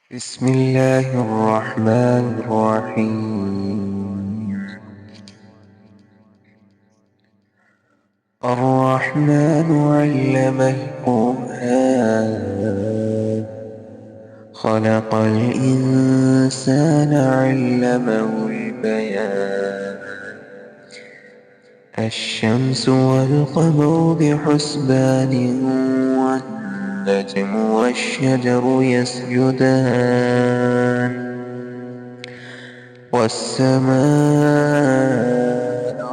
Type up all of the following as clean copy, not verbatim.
بسم الله الرحمن الرحيم. الرحمن علم القرآن، خلق الإنسان علمه البيان. الشمس والقمر بحسبان، والنجم والشجر يسجدان، والسماء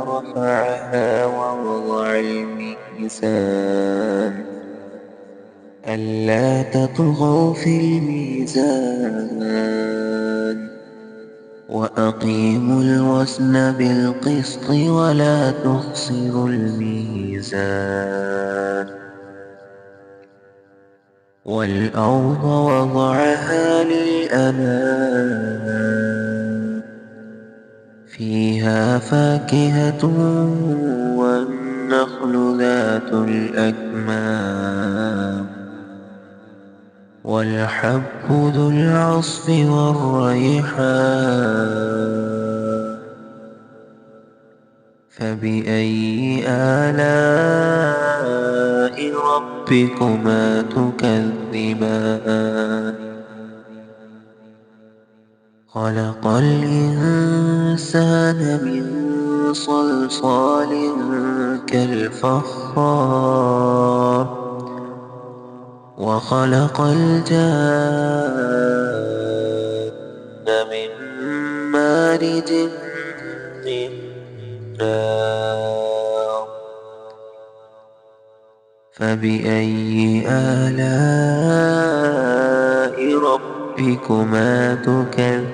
رفعها ووضع الميزان، ألا تطغوا في الميزان، وأقيموا الوزن بالقسط ولا تخسروا الميزان. والأرض وضعها للأنام، فيها فاكهة والنخل ذات الأكمام، والحب ذو العصف والريحان. فبأي آلاء ربكما تكذبان؟ خلق الإنسان من صلصال كالفخار، وخلق الجان من مارج من نار. فبأي آلاء ربكما تكذبان؟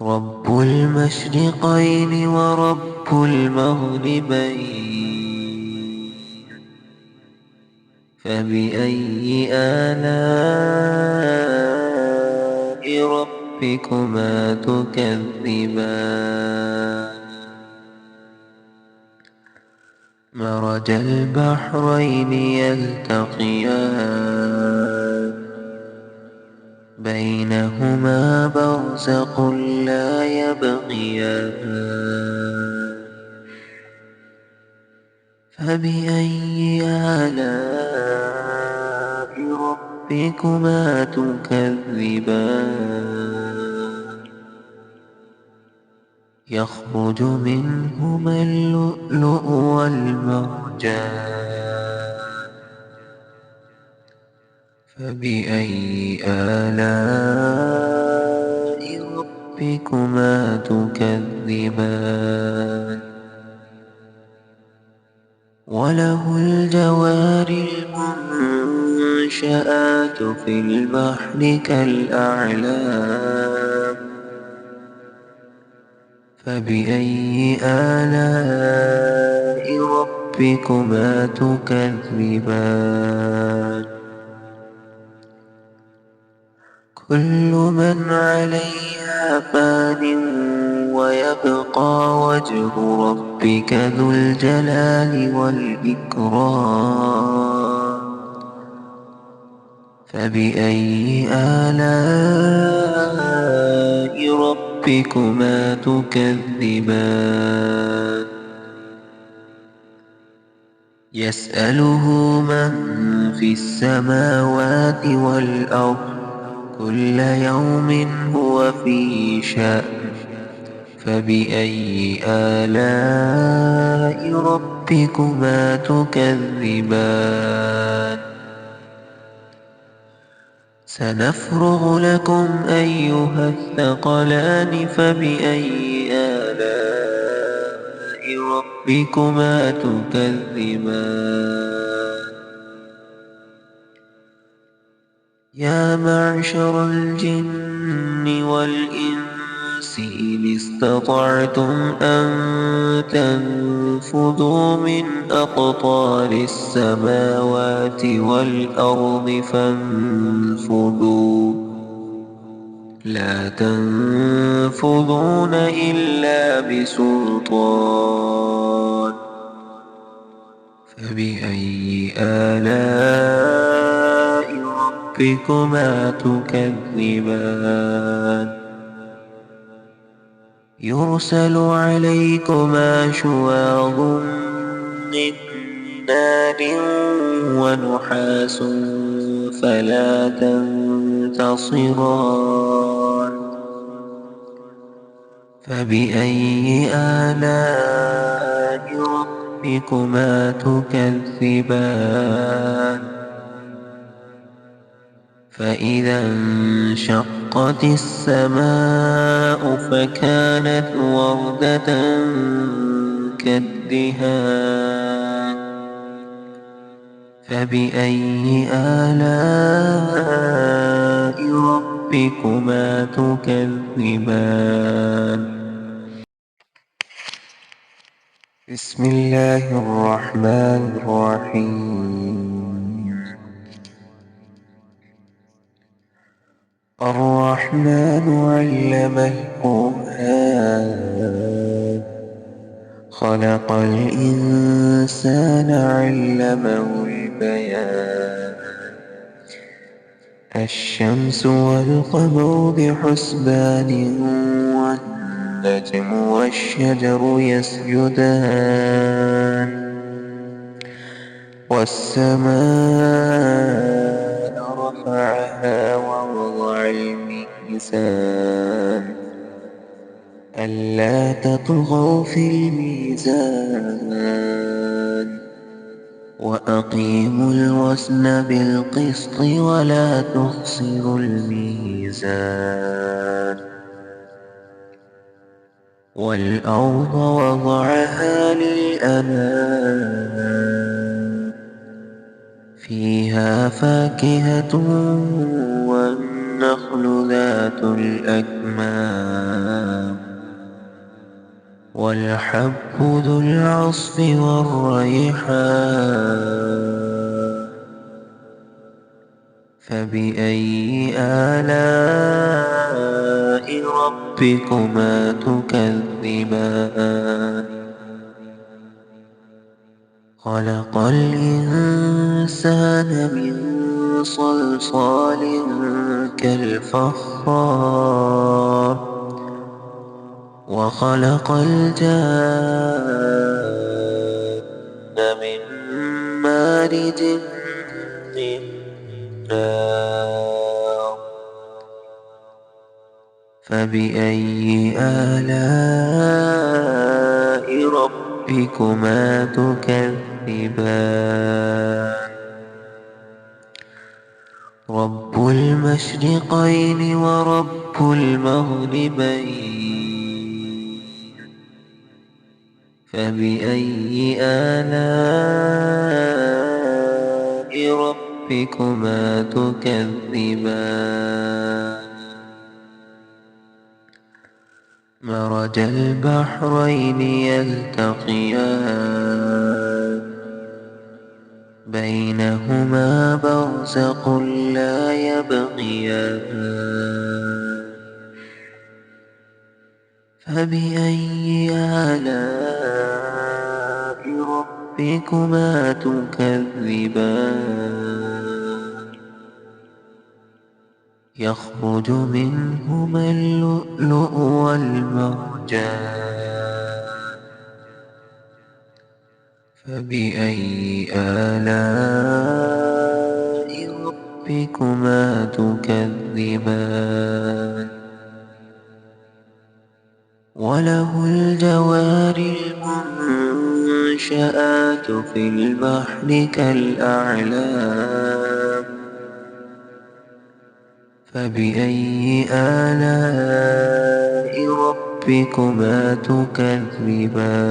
رب المشرقين ورب المغربين، فبأي آلاء ربكما تكذبان؟ مرج البحرين يلتقيان، بينهما برزق لا يبغيان. فبأي آلاء ربكما تكذبان؟ يخرج منهما اللؤلؤ والمرجان. فبأي آلاء ربكما تكذبان؟ وله الجوار المنشآت في البحر كالأعلام. فبأي آلاء ربكما تكذبان؟ كل من عليها فان، ويبقى وجه ربك ذو الجلال والإكرام. فبأي آلاء ربكما تكذبان؟ يسأله من في السماوات والأرض، كل يوم هو في شأن. فبأي آلاء ربكما تكذبان؟ سنفرغ لكم أيها الثقلان. فبأي آلاء ربكما تكذبان؟ يا معشر الجن والإنس إن استطعتم أن تنفذوا من أقطار السماوات والأرض فانفذوا، لا تنفذون إلا بسلطان. فبأي آلاء ربكما تكذبان يرسل عليكما شواظ من نار ونحاس فلا تنتصران فبأي آلاء ربكما تكذبان فإذا انشقت السماء فكانت وردة كالدهان فبأي آلاء ربكما تكذبان بسم الله الرحمن الرحيم الرحمن علم القرآن خلق الإنسان علمه البيان الشمس والقمر بحسبان والنجم والشجر يسجدان والسماء رفعها ووضع الميزان ألا تطغوا في الميزان وأقيموا الوزن بالقسط ولا تخسروا الميزان والأرض وضعها للأنام فيها فاكهة والنخل ذات الأكمام والحب ذو العصف والريحان فبأي آلاء ربكما تكذبان خلق الإنسان من صلصال كالفخار وخلق الجان من مارج من نار فبأي آلاء ربكما تكذبان رب المشرقين ورب المغربين فبأي آلاء ربكما تكذبان مرج البحرين يلتقيان بينهما برزق لا يبغيان فبأي آلاء ربكما تكذبان يخرج منهما اللؤلؤ والمرجان فبأي آلاء ربكما تكذبان وله الجوار المنشآت في البحر كالأعلام فبأي آلاء ربكما تكذبان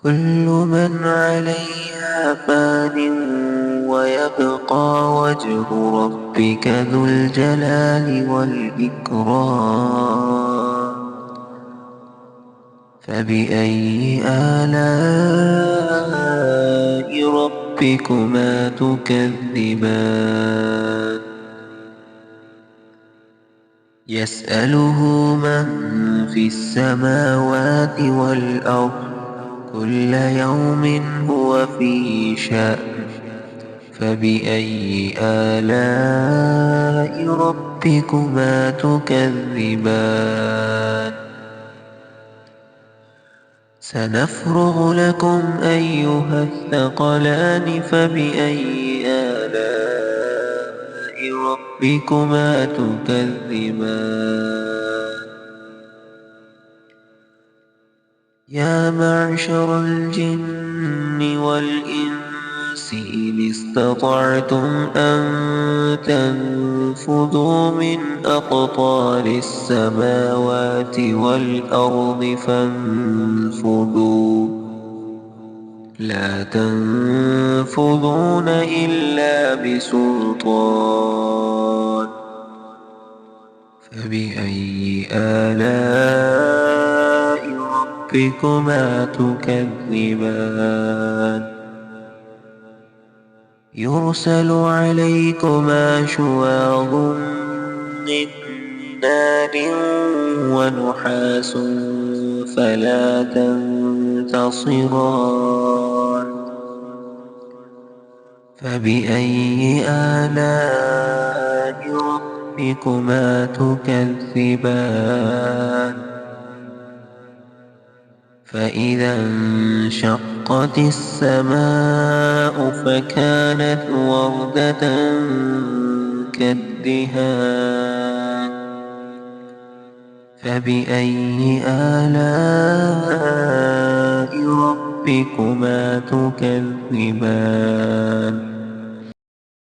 كل من عليها فان ويبقى وجه ربك ذو الجلال والإكرام فبأي آلاء ربكما تكذبان يسأله من في السماوات والأرض كل يوم هو في شأن فبأي آلاء ربكما تكذبان سنفرغ لكم أيها الثقلان فبأي آلاء ربكما تكذبان يا معشر الجن والإنس إن استطعتم أن تنفذوا من أقطار السماوات والأرض فانفذوا لا تنفذون إلا بسلطان فبأي آلاء ربكما تكذبان يرسل عليكما شواظ من نار ونحاس فلا تنتصران فبأي آلاء ربكما تكذبان فإذا انشقت السماء فكانت وردة كالدهان فبأي آلاء ربكما تكذبان